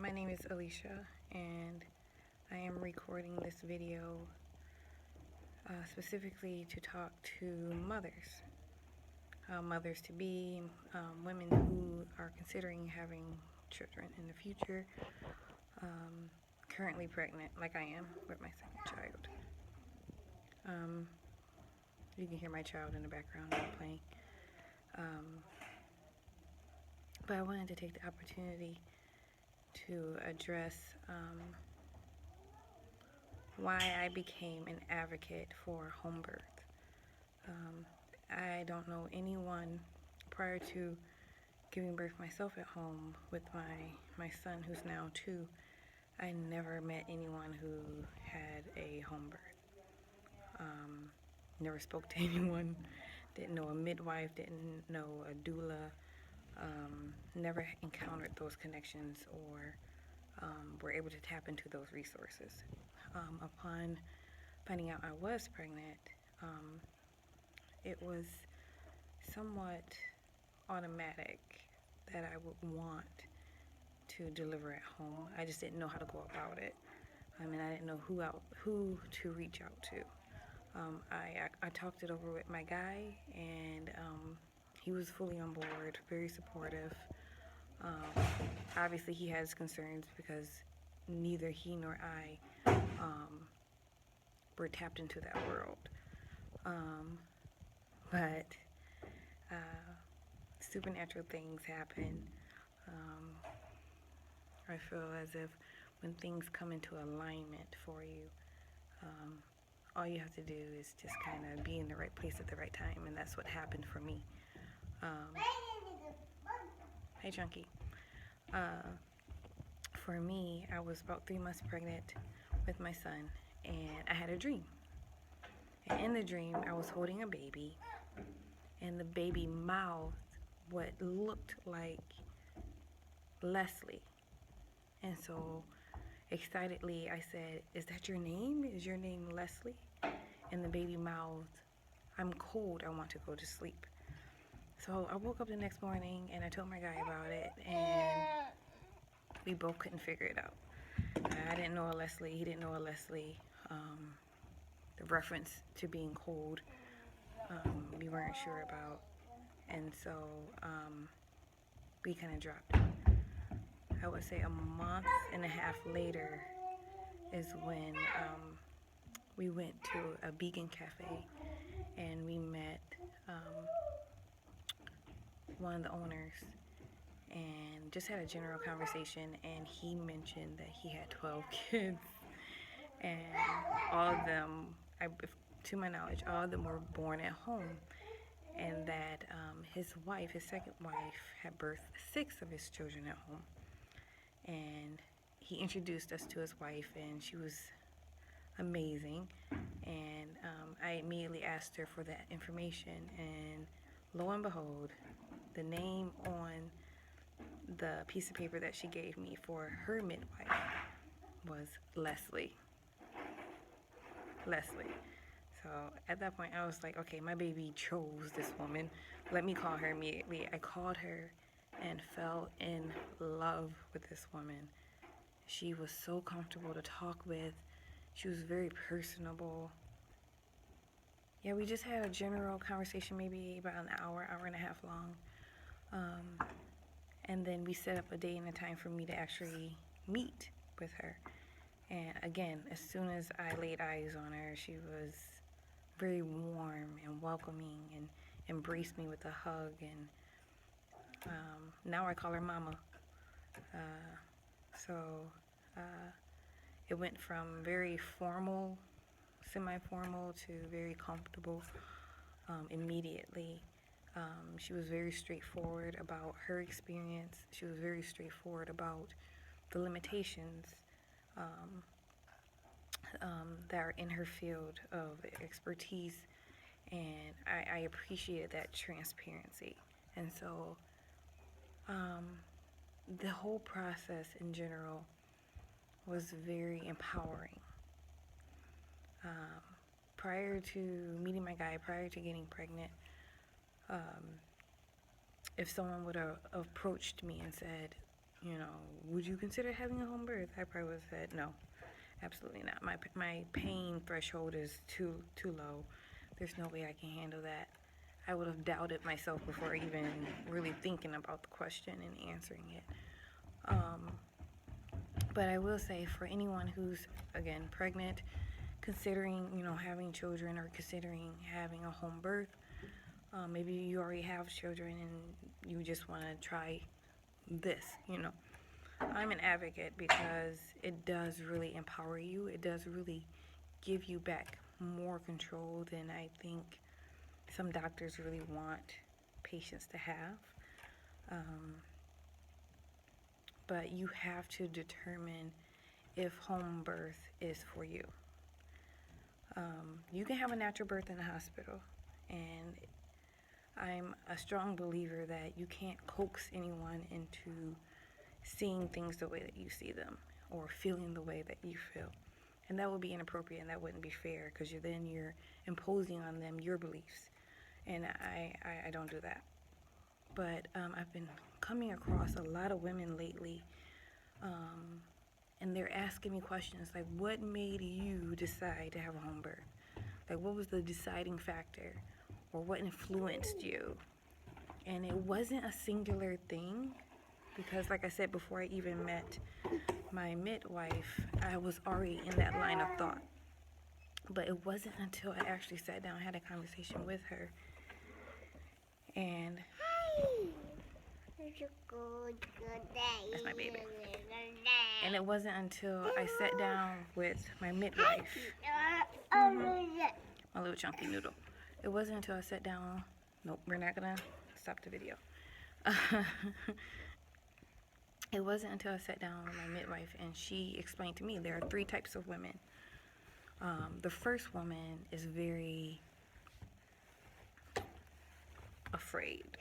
My name is Alicia, and I am recording this video specifically to talk to mothers, mothers to be, women who are considering having children in the future, currently pregnant, like I am with my second child. You can hear my child in the background playing. But I wanted to take the opportunity to address why I became an advocate for home birth. I don't know anyone prior to giving birth myself at home with my son, who's now 2. I never met anyone who had a home birth. Never spoke to anyone, didn't know a midwife, didn't know a doula, never encountered those connections or were able to tap into those resources. Upon finding out I was pregnant, it was somewhat automatic that I would want to deliver at home. I just didn't know how to go about it. I didn't know who to reach out to. I talked it over with my guy, and he was fully on board, very supportive. Obviously, he has concerns because neither he nor I were tapped into that world. But supernatural things happen. I feel as if when things come into alignment for you, all you have to do is just kind of be in the right place at the right time, and that's what happened for me. Hey, Chunky. For me, I was about 3 months pregnant with my son, and I had a dream. And in the dream, I was holding a baby, and the baby mouthed what looked like Leslie. And so, excitedly, I said, "Is that your name? Is your name Leslie?" And the baby mouthed, "I'm cold, I want to go to sleep." So I woke up the next morning and I told my guy about it, and we both couldn't figure it out. I didn't know a Leslie, he didn't know a Leslie. The reference to being cold, we weren't sure about. And so we kind of dropped it. I would say a month and a half later is when we went to a vegan cafe, and we met one of the owners and just had a general conversation, and he mentioned that he had 12 kids, and all of them, to my knowledge, all of them were born at home, and that his second wife, had birthed 6 of his children at home. And he introduced us to his wife, and she was amazing. And I immediately asked her for that information, and lo and behold, the name on the piece of paper that she gave me for her midwife was Leslie. So at that point, I was like, okay, my baby chose this woman. Let me call her immediately. I called her and fell in love with this woman. She was so comfortable to talk with. She was very personable. Yeah, we just had a general conversation, maybe about an hour and a half long. And then we set up a day and a time for me to actually meet with her. And again, as soon as I laid eyes on her, she was very warm and welcoming and embraced me with a hug. And now I call her Mama. It went from very formal, semi-formal, to very comfortable immediately. She was very straightforward about her experience. She was very straightforward about the limitations that are in her field of expertise, and I appreciated that transparency. And so the whole process in general was very empowering. Prior to meeting my guy, prior to getting pregnant, if someone would have approached me and said, would you consider having a home birth? I probably would have said no, absolutely not. My pain threshold is too low. There's no way I can handle that. I would have doubted myself before even really thinking about the question and answering it. But I will say, for anyone who's, again, pregnant, considering, having children, or considering having a home birth, maybe you already have children and you just want to try this. I'm an advocate because it does really empower you. It does really give you back more control than I think some doctors really want patients to have. But you have to determine if home birth is for you. You can have a natural birth in the hospital, and I'm a strong believer that you can't coax anyone into seeing things the way that you see them or feeling the way that you feel. And that would be inappropriate, and that wouldn't be fair, because you're imposing on them your beliefs. And I don't do that. But I've been coming across a lot of women lately, and they're asking me questions like, what made you decide to have a home birth? Like, what was the deciding factor? Or what influenced you? And it wasn't a singular thing, because like I said, before I even met my midwife, I was already in that line of thought. But it wasn't until I actually sat down and had a conversation with her. And that's my baby. And it wasn't until I sat down with my midwife, my little chunky noodle. It wasn't until I sat down. Nope, we're not gonna stop the video. It wasn't until I sat down with my midwife and she explained to me there are 3 types of women. The first woman is very afraid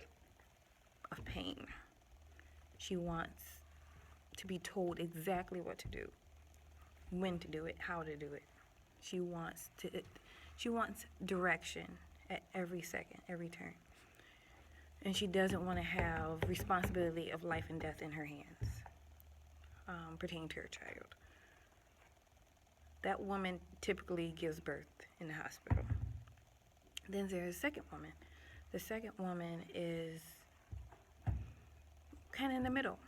of pain. She wants to be told exactly what to do, when to do it, how to do it. She wants direction at every second, every turn. And she doesn't want to have responsibility of life and death in her hands, pertaining to her child. That woman typically gives birth in the hospital. Then there's a second woman. The second woman is kind of in the middle.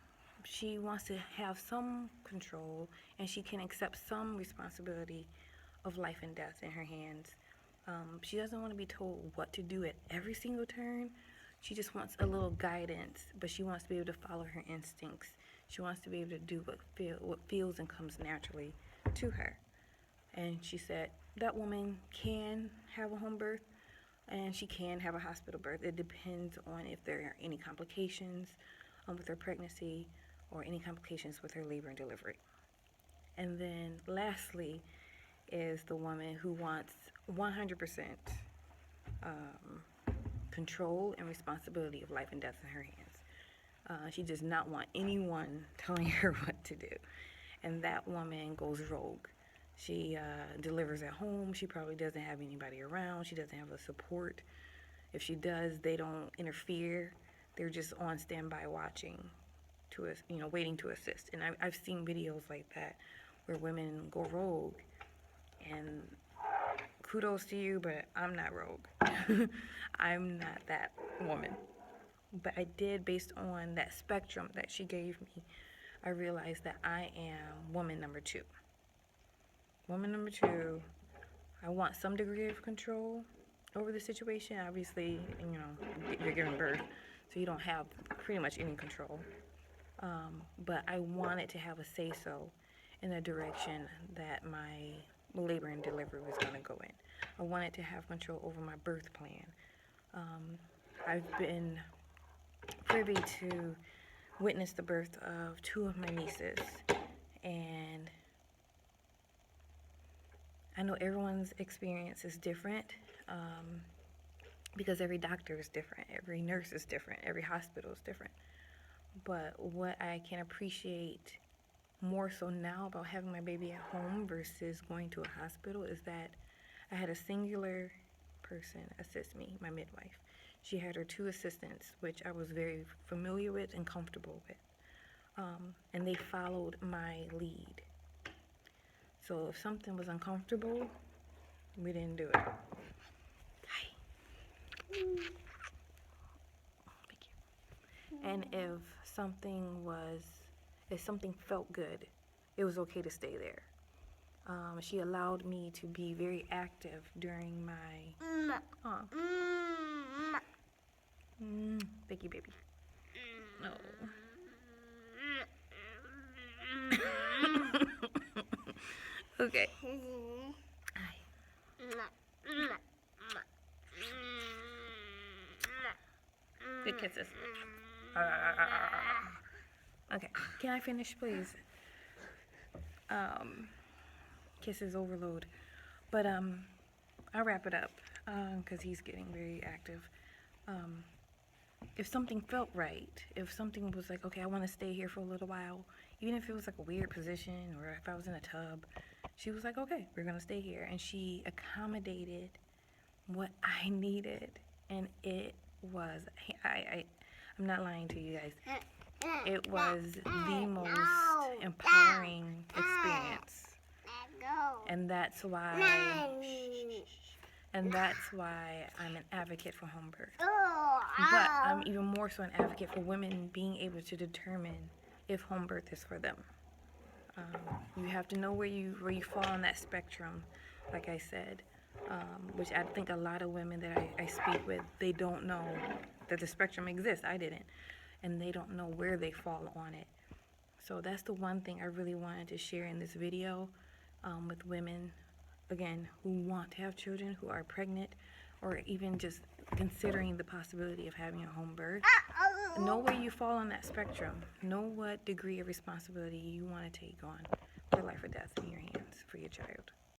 She wants to have some control, and she can accept some responsibility of life and death in her hands. She doesn't want to be told what to do at every single turn. She just wants a little guidance, but she wants to be able to follow her instincts. She wants to be able to do what feels and comes naturally to her. And she said that woman can have a home birth, and she can have a hospital birth. It depends on if there are any complications with her pregnancy or any complications with her labor and delivery. And then lastly is the woman who wants 100% control and responsibility of life and death in her hands. She does not want anyone telling her what to do. And that woman goes rogue. She delivers at home. She probably doesn't have anybody around. She doesn't have a support. If she does, they don't interfere. They're just on standby watching, waiting to assist. And I've seen videos like that where women go rogue. And kudos to you, but I'm not rogue. I'm not that woman. But I did, based on that spectrum that she gave me, I realized that I am woman number 2. Woman number 2, I want some degree of control over the situation. Obviously, you're giving birth, so you don't have pretty much any control. But I wanted to have a say-so in the direction that my labor and delivery was going to go in. I wanted to have control over my birth plan. I've been privy to witness the birth of 2 of my nieces, and I know everyone's experience is different, because every doctor is different, every nurse is different, every hospital is different. But what I can appreciate more so now about having my baby at home versus going to a hospital is that I had a singular person assist me, my midwife. She had her 2 assistants, which I was very familiar with and comfortable with. and they followed my lead. So if something was uncomfortable, we didn't do it. Hi. And if something felt good, it was okay to stay there. She allowed me to be very active during my Vicky baby. No. Okay. Hi. Good kisses. Okay. Can I finish, please? Kisses overload. But I'll wrap it up because he's getting very active. If something felt right, if something was like, okay, I want to stay here for a little while, even if it was like a weird position or if I was in a tub, she was like, okay, we're going to stay here. And she accommodated what I needed. And it was, I'm not lying to you guys. It was the most empowering experience. And that's why I'm an advocate for home birth. But I'm even more so an advocate for women being able to determine if home birth is for them. You have to know where you fall on that spectrum, like I said, which I think a lot of women that I speak with, they don't know that the spectrum exists. I didn't. And they don't know where they fall on it. So that's the one thing I really wanted to share in this video with women, again, who want to have children, who are pregnant, or even just considering the possibility of having a home birth. Know where you fall on that spectrum. Know what degree of responsibility you want to take on for life or death in your hands for your child.